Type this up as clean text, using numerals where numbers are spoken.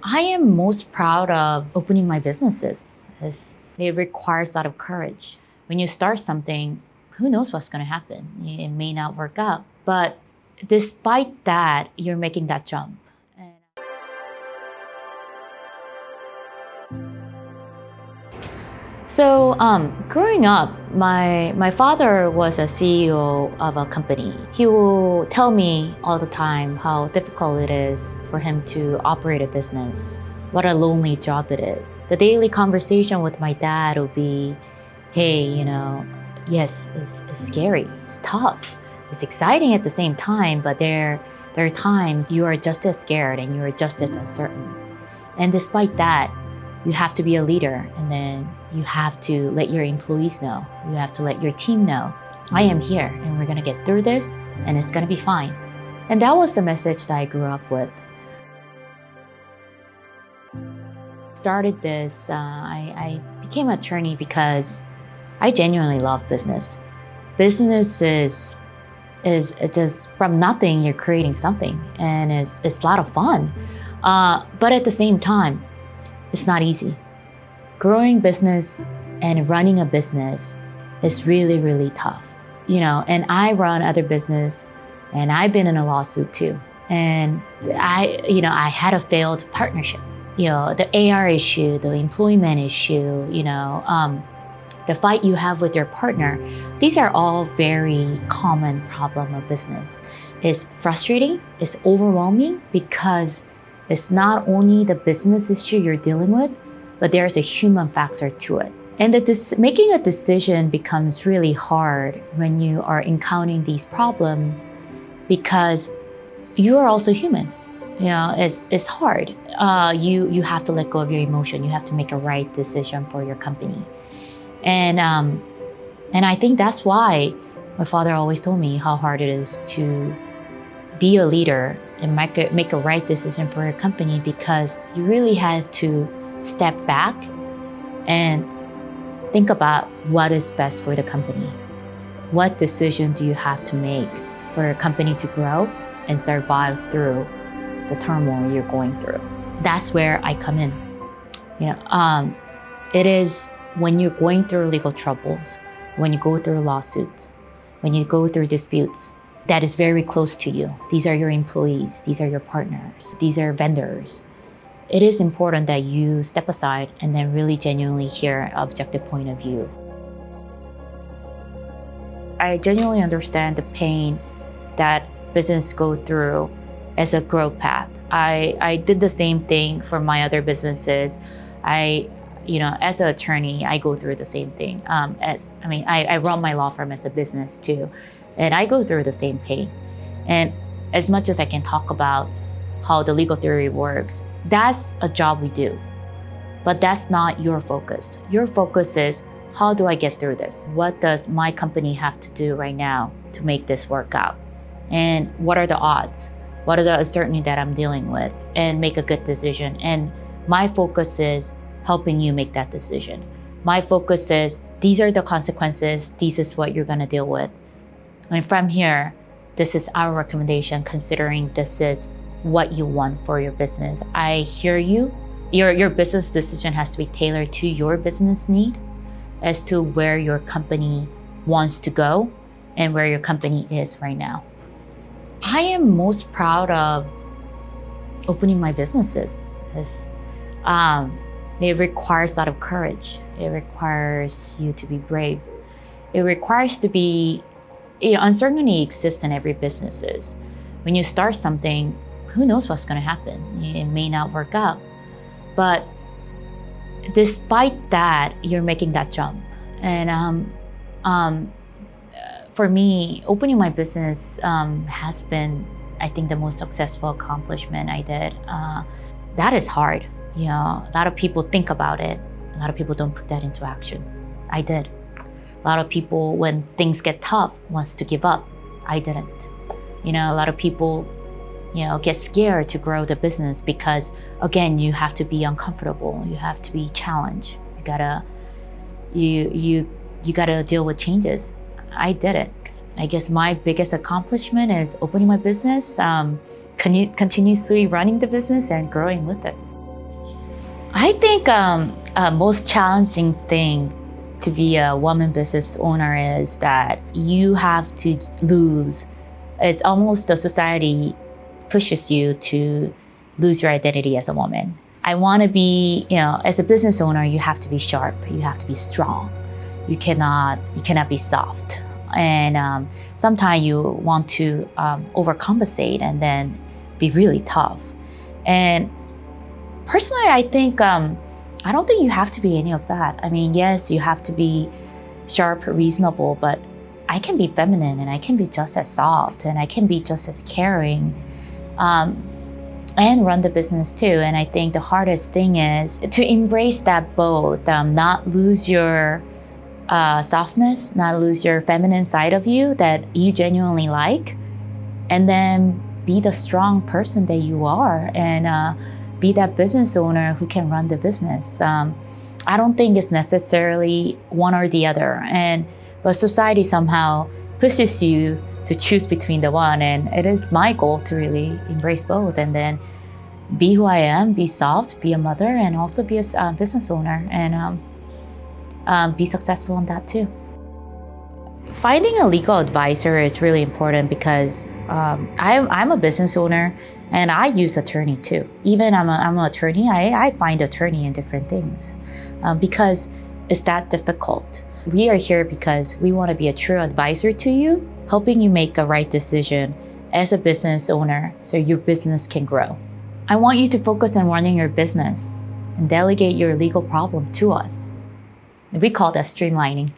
I am most proud of opening my businesses because it requires a lot of courage. When you start something, who knows what's going to happen? It may not work out. But despite that, you're making that jump. So growing up, my father was a CEO of a company. He will tell me all the time how difficult it is for him to operate a business, what a lonely job it is. The daily conversation with my dad will be, hey, yes, it's scary, it's tough, it's exciting at the same time, but there are times you are just as scared and you are just as uncertain. And despite that, you have to be a leader, and then you have to let your employees know. You have to let your team know, I am here and we're gonna get through this and it's gonna be fine. And that was the message that I grew up with. Started this, I became an attorney because I genuinely love business. Business is just from nothing, you're creating something, and it's a lot of fun. But at the same time, it's not easy. Growing business and running a business is really, really tough. And I run other business, and I've been in a lawsuit too. And I had a failed partnership. The AR issue, the employment issue, the fight you have with your partner, these are all very common problem of business. It's frustrating, it's overwhelming because it's not only the business issue you're dealing with, but there's a human factor to it. And making a decision becomes really hard when you are encountering these problems because you are also human. It's hard. You have to let go of your emotion. You have to make a right decision for your company. And I think that's why my father always told me how hard it is to be a leader and make a right decision for your company, because you really had to step back and think about what is best for the company. What decision do you have to make for your company to grow and survive through the turmoil you're going through? That's where I come in. It is when you're going through legal troubles, when you go through lawsuits, when you go through disputes, that is very close to you. These are your employees, these are your partners, these are vendors. It is important that you step aside and then really genuinely hear an objective point of view. I genuinely understand the pain that businesses go through as a growth path. I did the same thing for my other businesses. As an attorney, I go through the same thing. I run my law firm as a business too. And I go through the same pain. And as much as I can talk about how the legal theory works, that's a job we do. But that's not your focus. Your focus is, how do I get through this? What does my company have to do right now to make this work out? And what are the odds? What are the uncertainty that I'm dealing with? And make a good decision. And my focus is helping you make that decision. My focus is, these are the consequences, this is what you're gonna deal with. And from here, this is our recommendation, considering this is what you want for your business. I hear you. Your business decision has to be tailored to your business need as to where your company wants to go and where your company is right now. I am most proud of opening my businesses because it requires a lot of courage. It requires you to be brave. It requires to be, uncertainty exists in every business. When you start something, who knows what's going to happen? It may not work out. But despite that, you're making that jump. And for me, opening my business has been, I think, the most successful accomplishment I did. That is hard. A lot of people think about it. A lot of people don't put that into action. I did. A lot of people, when things get tough, wants to give up. I didn't. A lot of people, get scared to grow the business because, again, you have to be uncomfortable. You have to be challenged. You gotta deal with changes. I did it. I guess my biggest accomplishment is opening my business, continuously running the business and growing with it. I think most challenging thing to be a woman business owner is that you have to lose. It's almost the society pushes you to lose your identity as a woman. I want to be, as a business owner, you have to be sharp. You have to be strong. You cannot be soft. And sometimes you want to overcompensate and then be really tough. And personally, I think I don't think you have to be any of that. I mean, yes, you have to be sharp, reasonable, but I can be feminine and I can be just as soft and I can be just as caring and run the business too. And I think the hardest thing is to embrace that both, not lose your softness, not lose your feminine side of you that you genuinely like, and then be the strong person that you are and be that business owner who can run the business. I don't think it's necessarily one or the other, but society somehow pushes you to choose between the one, and it is my goal to really embrace both and then be who I am, be soft, be a mother, and also be a business owner and be successful in that too. Finding a legal advisor is really important because I'm a business owner and I use attorney too. Even I'm an attorney, I find attorney in different things because it's that difficult. We are here because we want to be a true advisor to you, helping you make a right decision as a business owner so your business can grow. I want you to focus on running your business and delegate your legal problem to us. We call that streamlining.